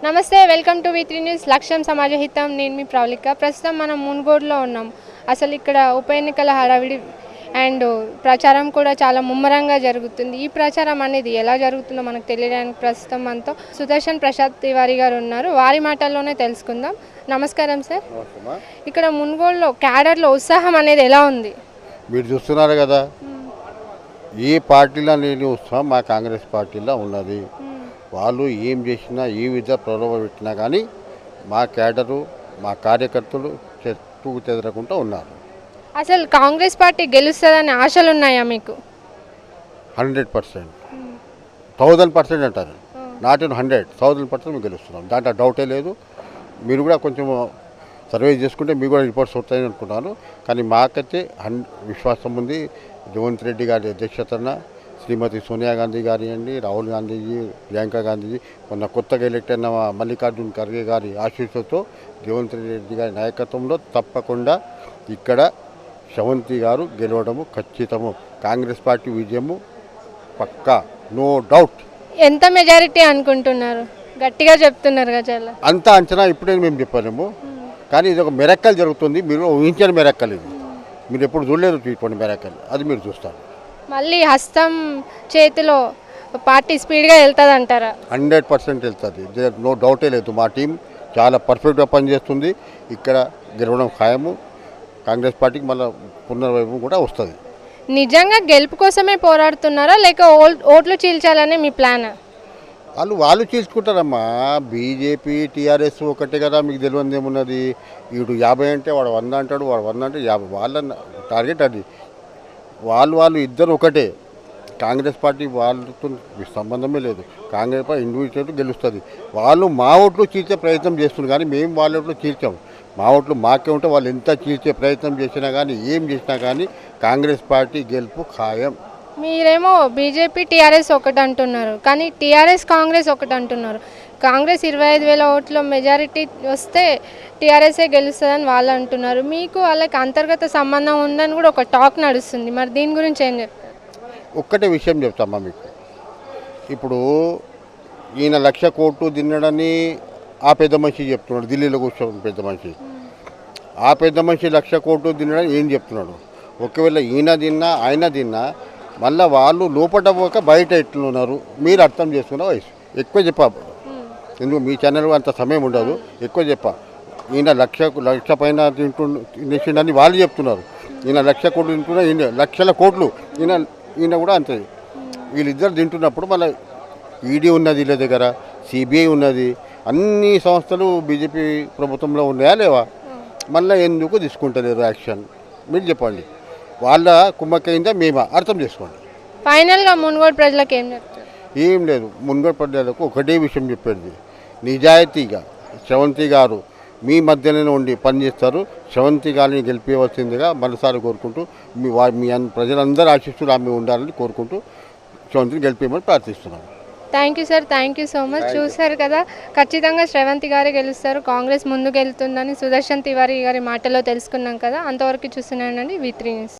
నమస్తే welcome to వి3 news లక్ష్యం సమాజ హితం నేను మీ ప్రవళిక ప్రస్తుతం మనం మున్గోడులో ఉన్నాం అసలు ఇక్కడ ఉప ఎన్నికల హడావిడి అండ్ ప్రచారం కూడా చాలా ముమ్మరంగా జరుగుతుంది ఈ ప్రచారం అనేది ఎలా జరుగుతుందో మనకు తెలియడానికి ప్రస్తుతం మనతో సుదర్శన్ ప్రసాద్ తివారీ గారు ఉన్నారు వారి మాటల్లోనే తెలుసుకుందాం నమస్కారం సార్ ఇక్కడ మున్గోడులో క్యాడర్లో ఉత్సాహం అనేది ఎలా ఉంది మీరు చూస్తున్నారు కదా ఈ పార్టీలో లేని ఉత్సాహం మా కాంగ్రెస్ పార్టీలో ఉన్నది వాళ్ళు ఏం చేసినా ఏ విధ ప్రలోభ పెట్టినా కానీ మా క్యాడరు మా కార్యకర్తలు చెట్టు చెదరకుండా ఉన్నారు అసలు కాంగ్రెస్ పార్టీ గెలుస్తుందని ఆశలు ఉన్నాయా మీకు 100%, 1000% అంటారు, నాట్ ఇన్ 100,000% మేము గెలుస్తున్నాం, దాంట్లో డౌటే లేదు. మీరు కూడా కొంచెం సర్వే చేసుకుంటే మీకు కూడా రిపోర్ట్స్ వస్తాయని అనుకుంటున్నాను. కానీ మాకైతే విశ్వాసం ఉంది. రేవంత్ రెడ్డి గారి అధ్యక్షతన శ్రీమతి సోనియా గాంధీ గారి అండి, రాహుల్ గాంధీజీ, ప్రియాంక గాంధీజీ, మొన్న కొత్తగా ఎలక్ట్ అయిన మల్లికార్జున్ ఖర్గే గారి ఆశీస్సుతో రేవంత్ రెడ్డి గారి నాయకత్వంలో తప్పకుండా ఇక్కడ శ్రవంతి గారు గెలవడము ఖచ్చితము. కాంగ్రెస్ పార్టీ విజయము పక్కా, నో డౌట్. ఎంత మెజారిటీ అనుకుంటున్నారు? గట్టిగా చెప్తున్నారు కదా చాలా. అంత అంచనా ఇప్పుడే మేము చెప్పలేము, కానీ ఇది ఒక మెరక్కల్ జరుగుతుంది. మీరు ఊహించని మెరక్కల్ ఇది, మీరు ఎప్పుడు చూడలేదు ఇటువంటి మెరక్కల్, అది మీరు చూస్తారు. మళ్ళీ హస్తం చేతిలో పార్టీ స్పీడ్గా వెళ్తుంది అంటారా? 100% వెళ్తుంది, నో డౌటే లేదు. మా టీం చాలా పర్ఫెక్ట్గా పనిచేస్తుంది. ఇక్కడ గెలవడం ఖాయము. కాంగ్రెస్ పార్టీకి మళ్ళీ పునర్వైభవం కూడా వస్తుంది. నిజంగా గెలుపు కోసమే పోరాడుతున్నారా లేక ఓట్లు చీల్చాలనే మీ ప్లాన్? వాళ్ళు చీల్చుకుంటారమ్మా. బీజేపీ టీఆర్ఎస్ ఒకటే కదా, మీకు తెలియదు ఏమున్నది. వీడు 50 అంటే వాడు 100 అంటాడు, వాడు 100 అంటే 50. వాళ్ళ టార్గెట్ అది. వాళ్ళు ఇద్దరు ఒకటే. కాంగ్రెస్ పార్టీ వాళ్ళతో సంబంధమే లేదు. కాంగ్రెస్ పార్టీ ఇండివిజువల్ గెలుస్తుంది. వాళ్ళు మా ఓట్లు చీల్చే ప్రయత్నం చేస్తున్నారు, కానీ మేము వాళ్ళ ఓట్లు చీల్చాము. మా ఓట్లు మాకే ఉంటే వాళ్ళు ఎంత చీల్చే ప్రయత్నం చేసినా కానీ, ఏం చేసినా కానీ కాంగ్రెస్ పార్టీ గెలుపు ఖాయం. మీరేమో బీజేపీ టీఆర్ఎస్ ఒకటి అంటున్నారు, కానీ టీఆర్ఎస్ కాంగ్రెస్ ఒకటి అంటున్నారు. కాంగ్రెస్ 25,000 ఓట్ల మెజారిటీ వస్తే టీఆర్ఎస్ఏ గెలుస్తుందని వాళ్ళు అంటున్నారు. మీకు వాళ్ళకి అంతర్గత సంబంధం ఉందని కూడా ఒక టాక్ నడుస్తుంది. మరి దీని గురించి ఏం చెప్తారు? ఒక్కటే విషయం చెప్తామా మీకు. ఇప్పుడు ఈయన 1,00,000 కోట్లు తిన్నాడని ఆ పెద్ద మనిషి చెప్తున్నాడు. ఢిల్లీలో కూర్చోని పెద్ద మనిషి, ఆ పెద్ద మనిషి 1,00,000 కోట్లు తిన్నాడని ఏం చెప్తున్నాడు. ఒకవేళ ఈయన తిన్నా ఆయన తిన్నా మళ్ళీ వాళ్ళు లోపల పోక బయట ఎట్లున్నారు మీరు అర్థం చేసుకున్న వయసు. ఎక్కువ చెప్పా, ఎందుకు మీ ఛానల్ అంత సమయం ఉండదు, ఎక్కువ చెప్పా. ఈయన 1,00,000 పైన తినేసిండని వాళ్ళు చెప్తున్నారు. ఈయన 1,00,000 కోట్లు తింటున్నా, ఈయన 1,00,000 కోట్లు, ఈయన కూడా అంతే. వీళ్ళిద్దరు తింటున్నప్పుడు మళ్ళీ ఈడీ ఉన్నది వీళ్ళ దగ్గర, సిబిఐ ఉన్నది, అన్ని సంస్థలు బీజేపీ ప్రభుత్వంలో ఉన్నాయా లేవా? మళ్ళీ ఎందుకు తీసుకుంటలేరు యాక్షన్? మీరు చెప్పండి. వాళ్ళ కుమ్మక్కైందా మేమా? అర్థం చేసుకోండి. ఫైనల్గా మున్గోడు ప్రజలకు ఏం చెప్తారు? ఏం లేదు, మున్గోడు ప్రజలకు ఒకటే విషయం చెప్పేది, నిజాయితీగా శ్రవంతి గారు మీ మధ్యలోనే ఉండి పనిచేస్తారు. శ్రవంతి గారిని గెలిపేవలసిందిగా మనసారి కోరుకుంటూ మీ ప్రజలందరూ ఆశిస్తులు ఆమె ఉండాలని కోరుకుంటూ శ్రవంతిని గెలిపేయమని ప్రార్థిస్తున్నాను. Thank you sir, thank you so much. చూశారు కదా, ఖచ్చితంగా శ్రవంతి గారే గెలుస్తారు, కాంగ్రెస్ ముందుకు వెళ్తుందని సుదర్శన్ తివారీ గారి మాటలో తెలుసుకున్నాం కదా. అంతవరకు చూస్తున్నానండి వి3 న్యూస్.